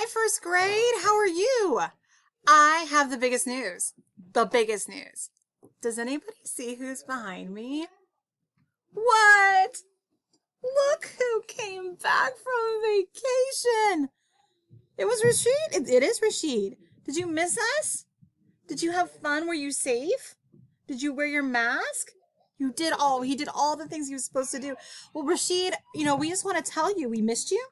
Hi, first grade. How are you? I have the biggest news. The biggest news. Does anybody see who's behind me? What? Look who came back from vacation. It was Rashid. It is Rashid. Did you miss us? Did you have fun? Were you safe? Did you wear your mask? He did all the things he was supposed to do. Well, Rashid, we just want to tell you we missed you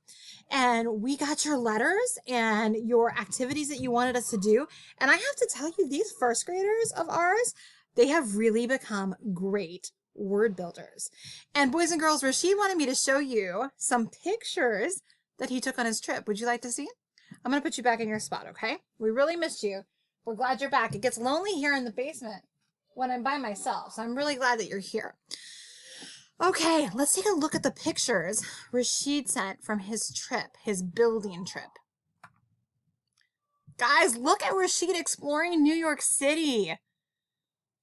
and we got your letters and your activities that you wanted us to do. And I have to tell you, these first graders of ours, they have really become great word builders. And boys and girls, Rashid wanted me to show you some pictures that he took on his trip. Would you like to see? I'm going to put you back in your spot, okay? We really missed you. We're glad you're back. It gets lonely here in the basement when I'm by myself, so I'm really glad that you're here. Okay, let's take a look at the pictures Rashid sent from his trip, his building trip. Guys, look at Rashid exploring New York City.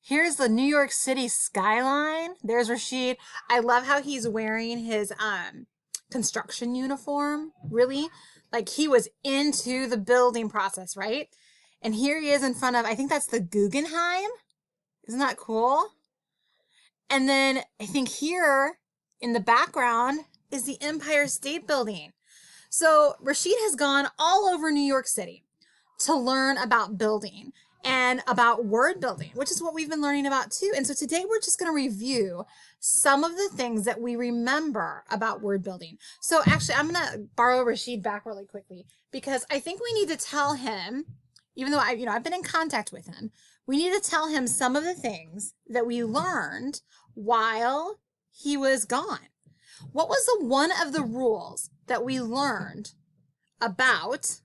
Here's the New York City skyline. There's Rashid. I love how he's wearing his construction uniform, really. Like he was into the building process, right? And here he is in front of, I think that's the Guggenheim. Isn't that cool? And then I think here in the background is the Empire State Building. So Rashid has gone all over New York City to learn about building and about word building, which is what we've been learning about too. And so today we're just going to review some of the things that we remember about word building. So actually, I'm going to borrow Rashid back really quickly because I think we need to tell him, even though I've been in contact with him, we need to tell him some of the things that we learned while he was gone. What was one of the rules that we learned about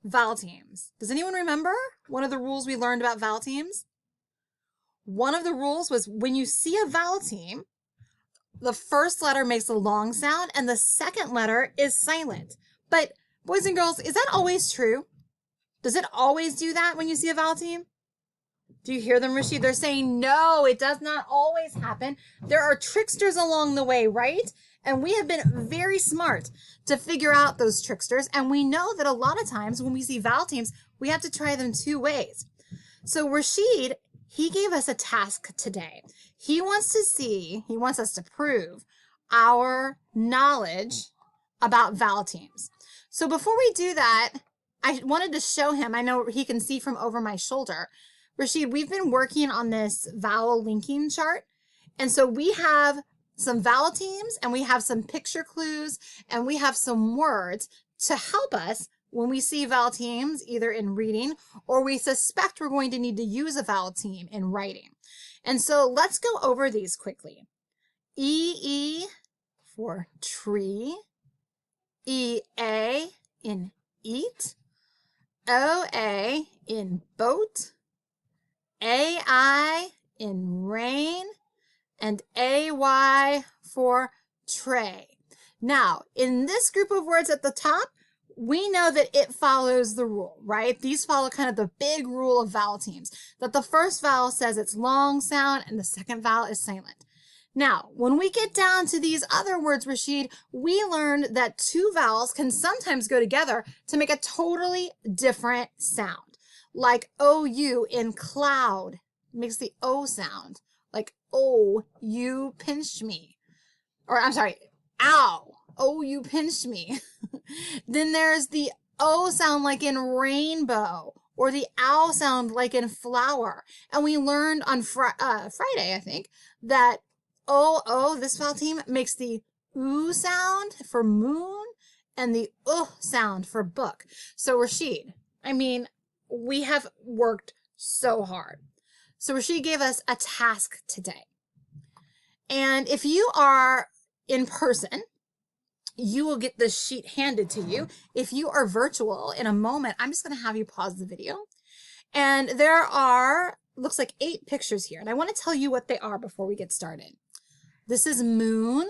vowel teams? Does anyone remember one of the rules we learned about vowel teams? One of the rules was when you see a vowel team, the first letter makes a long sound and the second letter is silent. But boys and girls, is that always true? Does it always do that when you see a vowel team? Do you hear them, Rashid? They're saying, no, it does not always happen. There are tricksters along the way, right? And we have been very smart to figure out those tricksters. And we know that a lot of times when we see vowel teams, we have to try them two ways. So Rashid, he gave us a task today. He wants us to prove our knowledge about vowel teams. So before we do that, I wanted to show him, I know he can see from over my shoulder, Rashid, we've been working on this vowel linking chart. And so we have some vowel teams and we have some picture clues and we have some words to help us when we see vowel teams either in reading or we suspect we're going to need to use a vowel team in writing. And so let's go over these quickly. E for tree, EA in eat, OA in boat, AI in rain, and AY for tray. Now, in this group of words at the top, we know that it follows the rule, right? These follow kind of the big rule of vowel teams, that the first vowel says it's long sound and the second vowel is silent. Now, when we get down to these other words, Rashid, we learned that two vowels can sometimes go together to make a totally different sound. Like OU in cloud makes the O sound. Like, oh, you pinched me. Or I'm sorry, ow, oh, you pinched me. Then there's the O sound like in rainbow, or the ow sound like in flower. And we learned on Friday, I think, that this vowel team makes the oo sound for moon and the sound for book. So Rashid, we have worked so hard. So Rashid gave us a task today. And if you are in person, you will get this sheet handed to you. If you are virtual, in a moment, I'm just going to have you pause the video. And there are, looks like 8 pictures here. And I want to tell you what they are before we get started. This is moon,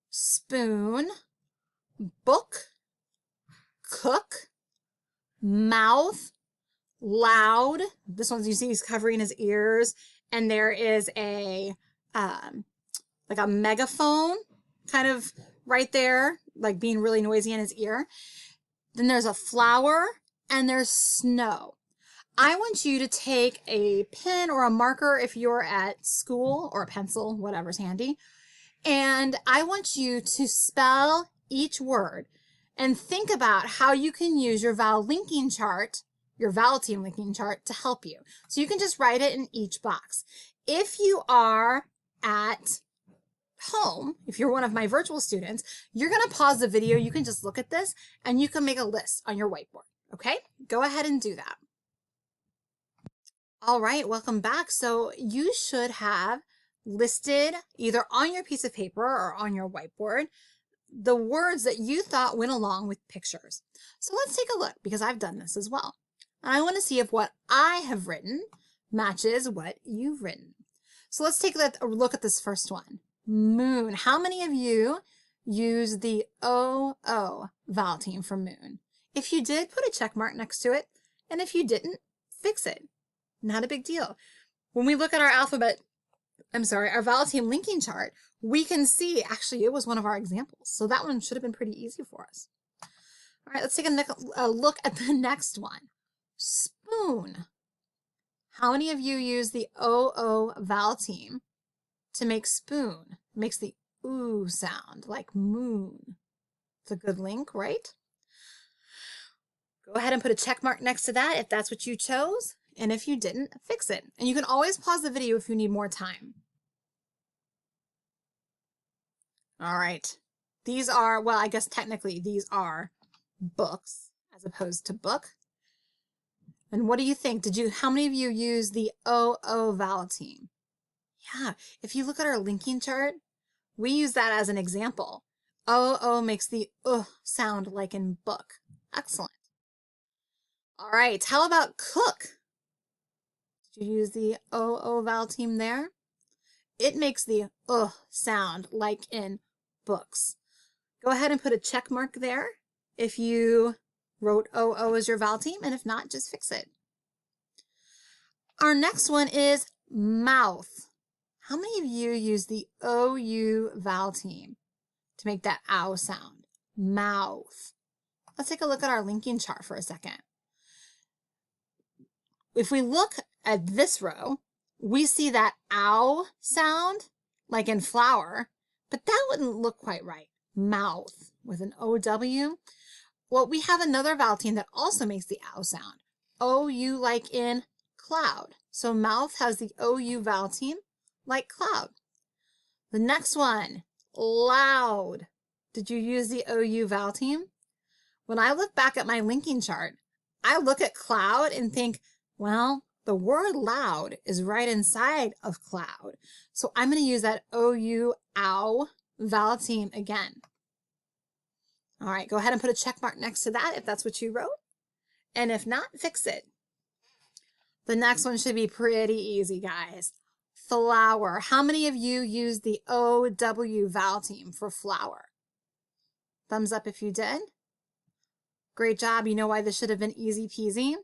spoon, book, cook, mouth, loud. This one, you see he's covering his ears, and there is a like a megaphone kind of right there, like being really noisy in his ear. Then there's a flower, and there's snow. I want you to take a pen or a marker if you're at school, or a pencil, whatever's handy. And I want you to spell each word and think about how you can use your vowel linking chart, your vowel team linking chart, to help you. So you can just write it in each box. If you are at home, if you're one of my virtual students, you're going to pause the video. You can just look at this and you can make a list on your whiteboard. Okay, go ahead and do that. All right, welcome back. So you should have listed either on your piece of paper or on your whiteboard the words that you thought went along with pictures. So let's take a look, because I've done this as well. I want to see if what I have written matches what you've written. So let's take a look at this first one. Moon. How many of you use the O-O vowel team for moon? If you did, put a check mark next to it. And if you didn't, fix it. Not a big deal. When we look at our our vowel team linking chart, we can see actually it was one of our examples. So that one should have been pretty easy for us. All right, let's take a look at the next one. Spoon. How many of you use the O-O vowel team to make spoon? It makes the ooh sound, like moon. It's a good link, right? Go ahead and put a check mark next to that if that's what you chose. And if you didn't, fix it. And you can always pause the video if you need more time. All right. These are, well, I guess technically these are books as opposed to book. And what do you think? How many of you use the O-O vowel team? Yeah, if you look at our linking chart, we use that as an example. O-O makes the sound like in book. Excellent. All right, how about cook? Did you use the O-O vowel team there? It makes the sound like in books. Go ahead and put a check mark there if you wrote O-O as your vowel team, and if not, just fix it. Our next one is mouth. How many of you use the O-U vowel team to make that ow sound? Mouth. Let's take a look at our linking chart for a second. If we look at this row, we see that ow sound like in flower, but that wouldn't look quite right. Mouth with an O-W. Well, we have another vowel team that also makes the ow sound. O-U like in cloud. So mouth has the O-U vowel team like cloud. The next one, loud. Did you use the O-U vowel team? When I look back at my linking chart, I look at cloud and think, well, the word loud is right inside of cloud. So I'm going to use that O-U ow vowel team again. All right, go ahead and put a check mark next to that if that's what you wrote. And if not, fix it. The next one should be pretty easy, guys. Flower. How many of you use the O-W vowel team for flower? Thumbs up if you did. Great job. You know why this should have been easy peasy?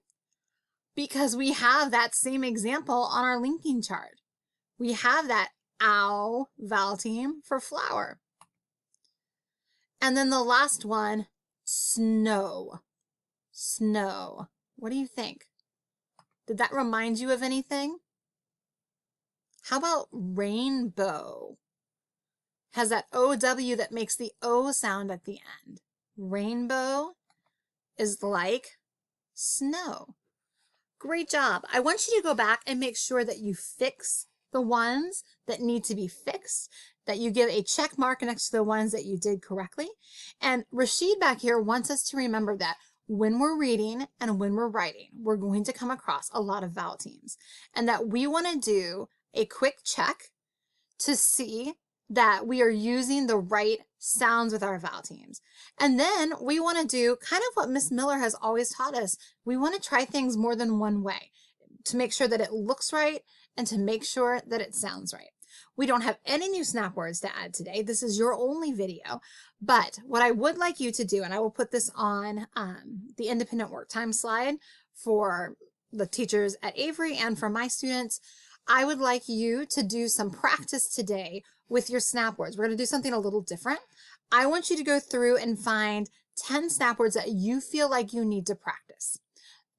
Because we have that same example on our linking chart. We have that ow vowel team for flower. And then the last one, snow. Snow. What do you think? Did that remind you of anything? How about rainbow? Has that O-W that makes the O sound at the end. Rainbow is like snow. Great job. I want you to go back and make sure that you fix the ones that need to be fixed, that you give a check mark next to the ones that you did correctly. And Rashid back here wants us to remember that when we're reading and when we're writing, we're going to come across a lot of vowel teams, and that we want to do a quick check to see that we are using the right sounds with our vowel teams. And then we want to do kind of what Miss Miller has always taught us. We want to try things more than one way to make sure that it looks right and to make sure that it sounds right. We don't have any new snap words to add today. This is your only video. But what I would like you to do, and I will put this on the independent work time slide for the teachers at Avery and for my students, I would like you to do some practice today with your snap words. We're going to do something a little different. I want you to go through and find 10 snap words that you feel like you need to practice.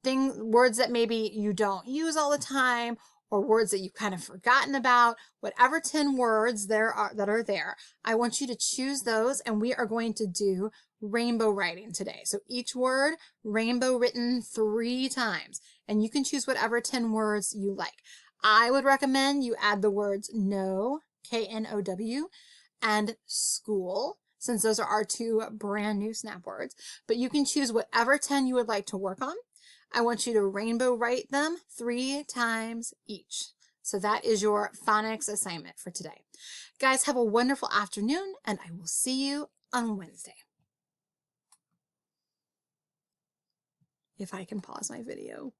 Words that maybe you don't use all the time, or words that you've kind of forgotten about, whatever 10 words that are there, I want you to choose those, and we are going to do rainbow writing today. So each word, rainbow written 3 times, and you can choose whatever 10 words you like. I would recommend you add the words know, K-N-O-W, and school, since those are our 2 brand new snap words, but you can choose whatever 10 you would like to work on. I want you to rainbow write them 3 times each. So that is your phonics assignment for today. Guys, have a wonderful afternoon, and I will see you on Wednesday. If I can pause my video.